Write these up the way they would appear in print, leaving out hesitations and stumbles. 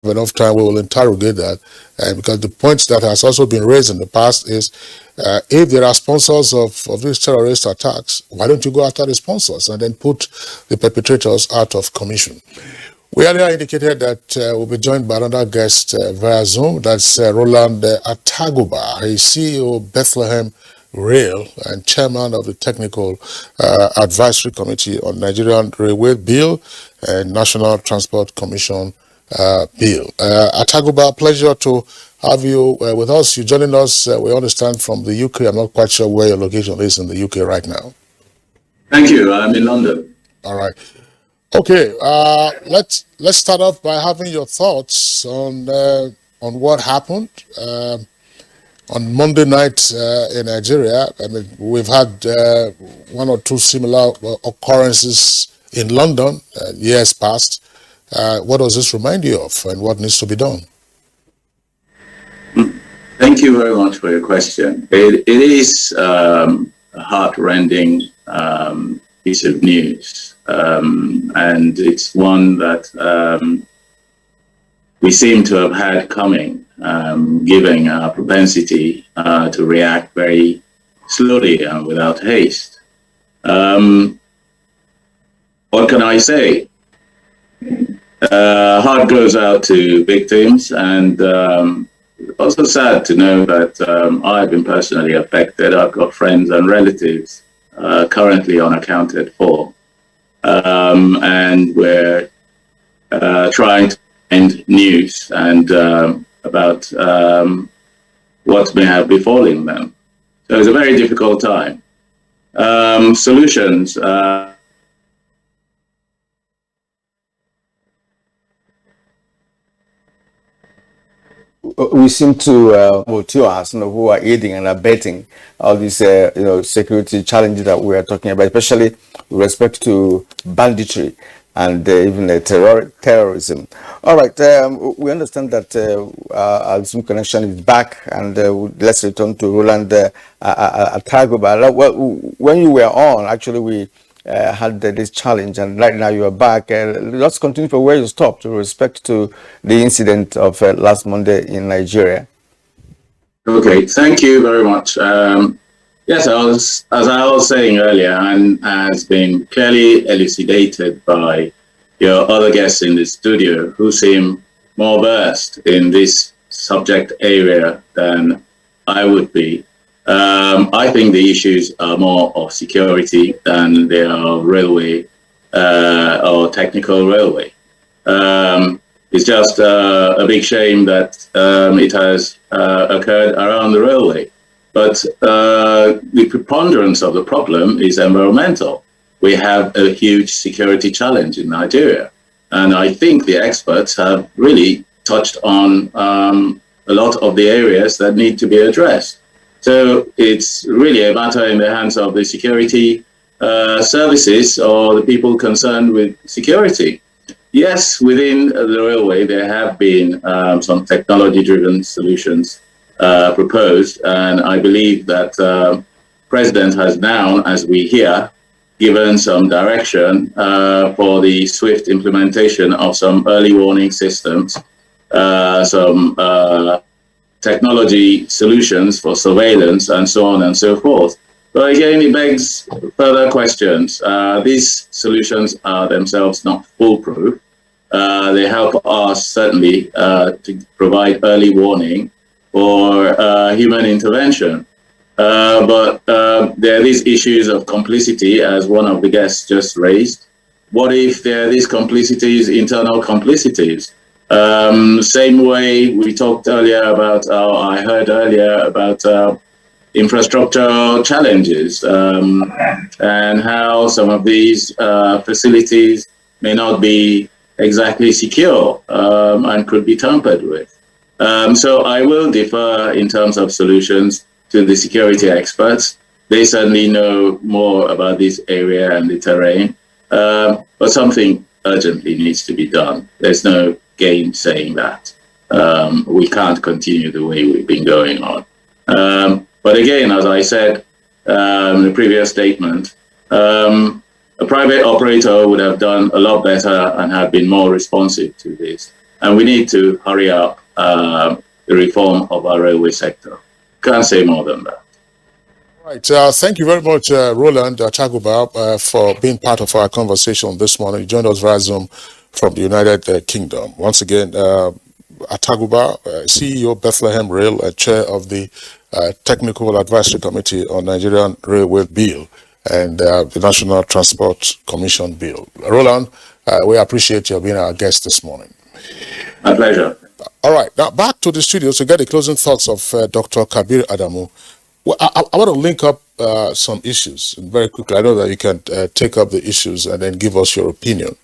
enough time, we will interrogate that. And because the points that has also been raised in the past is, if there are sponsors of these terrorist attacks, why don't you go after the sponsors and then put the perpetrators out of commission? We earlier indicated that we'll be joined by another guest via Zoom. That's Roland Ataguba. He's CEO Bethlehem Rail and chairman of the Technical Advisory Committee on Nigerian Railway Bill and National Transport Commission Bill. Ataguba, pleasure to have you with us. You're joining us, we understand, from the UK. I'm not quite sure where your location is in the UK right now. Thank you. I'm in London. All right. Okay, let's start off by having your thoughts on what happened on Monday night in Nigeria. I mean, we've had one or two similar occurrences in London years past. What does this remind you of, and what needs to be done? Thank you very much for your question. It is a heart-rending piece of news. And it's one that we seem to have had coming, given our propensity to react very slowly and without haste. What can I say? Heart goes out to victims, and also sad to know that I've been personally affected. I've got friends and relatives currently unaccounted for. And we're trying to find news and about what may have befallen them. So it's a very difficult time. Solutions. We seem to us, who are aiding and abetting all these, security challenges that we are talking about, especially with respect to banditry and even terrorism. All right, we understand that our Zoom connection is back, and let's return to Roland Ataguba. When you were on, actually, we had this challenge, and right now you are back. Let's continue from where you stopped with respect to the incident of last Monday in Nigeria. Okay, thank you very much. Yes, as I was saying earlier, and has been clearly elucidated by your other guests in the studio, who seem more versed in this subject area than I would be. I think the issues are more of security than they are railway or technical railway. It's just a big shame that it has occurred around the railway. But the preponderance of the problem is environmental. We have a huge security challenge in Nigeria. And I think the experts have really touched on a lot of the areas that need to be addressed. So it's really a matter in the hands of the security services or the people concerned with security. Yes, within the railway, there have been some technology-driven solutions proposed, and I believe that the President has now, as we hear, given some direction for the swift implementation of some early warning systems, some technology solutions for surveillance, and so on and so forth. But again, it begs further questions. These solutions are themselves not foolproof. They help us certainly to provide early warning for human intervention. But there are these issues of complicity, as one of the guests just raised. What if there are these complicities, internal complicities? Same way we talked earlier about, I heard earlier about infrastructure challenges and how some of these facilities may not be exactly secure and could be tampered with. So I will defer in terms of solutions to the security experts. They certainly know more about this area and the terrain, but something urgently needs to be done. There's no game saying that. We can't continue the way we've been going on. But again, as I said in the previous statement, a private operator would have done a lot better and have been more responsive to this. and we need to hurry up the reform of our railway sector. Can't say more than that. Right. Thank you very much, Roland Chaguba, for being part of our conversation this morning. You joined us via Zoom from the United Kingdom. Once again, Ataguba, CEO, Bethlehem Rail, chair of the Technical Advisory Committee on Nigerian Railway Bill and the National Transport Commission Bill. Roland, we appreciate you being our guest this morning. My pleasure. All right, now back to the studio to get the closing thoughts of Dr. Kabir Adamu. Well, I want to link up some issues very quickly. I know that you can take up the issues and then give us your opinion.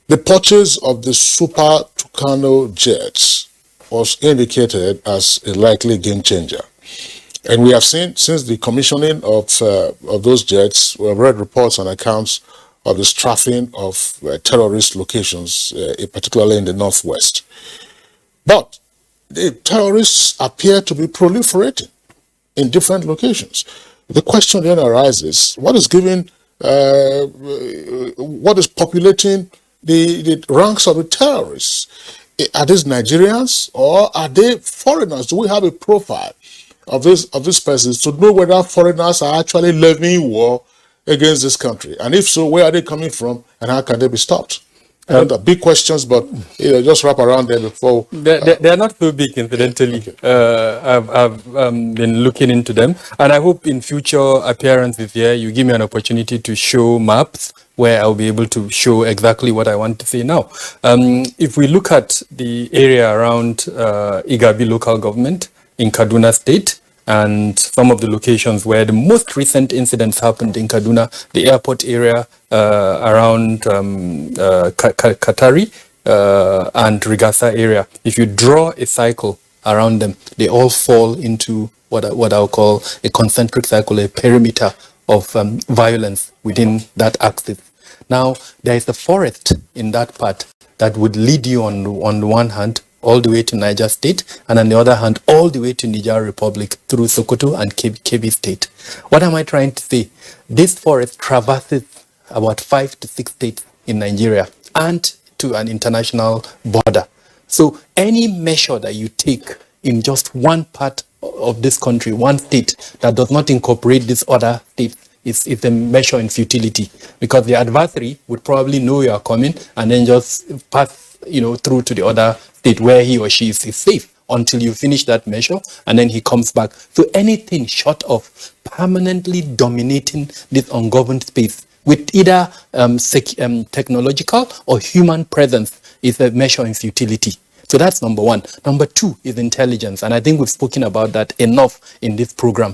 The purchase of the Super Tucano jets was indicated as a likely game changer. And we have seen since the commissioning of those jets, we have read reports and accounts of the strafing of terrorist locations, particularly in the Northwest. But the terrorists appear to be proliferating in different locations. The question then arises, what is populating the ranks of the terrorists? Are these Nigerians or are they foreigners? Do we have a profile of these persons to know whether foreigners are actually levying war against this country? And if so, where are they coming from and how can they be stopped? The big questions, but just wrap around there before. They are not so big, incidentally. Okay. I've been looking into them, and I hope in future appearances here you give me an opportunity to show maps where I'll be able to show exactly what I want to say now. If we look at the area around Igabi local government in Kaduna State, and some of the locations where the most recent incidents happened in Kaduna, the airport area around Katari and Rigasa area. If you draw a cycle around them, they all fall into what I'll call a concentric cycle, a perimeter of violence within that axis. Now, there is a forest in that part that would lead you on the one hand all the way to Niger State, and on the other hand, all the way to Niger Republic through Sokoto and Kebbi State. What am I trying to say? This forest traverses about 5 to 6 states in Nigeria and to an international border. So any measure that you take in just one part of this country, one state, that does not incorporate this other state, is a measure in futility, because the adversary would probably know you are coming and then just pass through to the other state where he or she is safe until you finish that measure, and then he comes back. So anything short of permanently dominating this ungoverned space with either technological or human presence is a measure in futility. So that's number one. Number two is intelligence, and I think we've spoken about that enough in this program.